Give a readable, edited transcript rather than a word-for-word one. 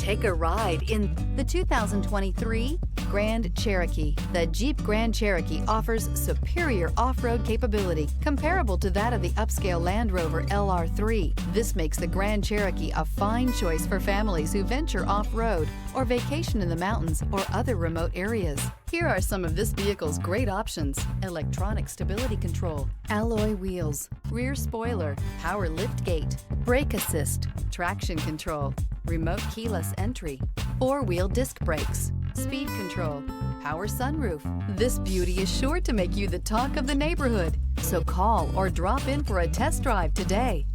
Take a ride in the 2023 Grand Cherokee. The Jeep Grand Cherokee offers superior off-road capability comparable to that of the upscale Land Rover LR3. This makes the Grand Cherokee a fine choice for families who venture off-road or vacation in the mountains or other remote areas. Here are some of this vehicle's great options: electronic stability control, alloy wheels, rear spoiler, power liftgate, brake assist, traction control, remote keyless entry, four-wheel disc brakes, speed control, power sunroof. This beauty is sure to make you the talk of the neighborhood. So call or drop in for a test drive today.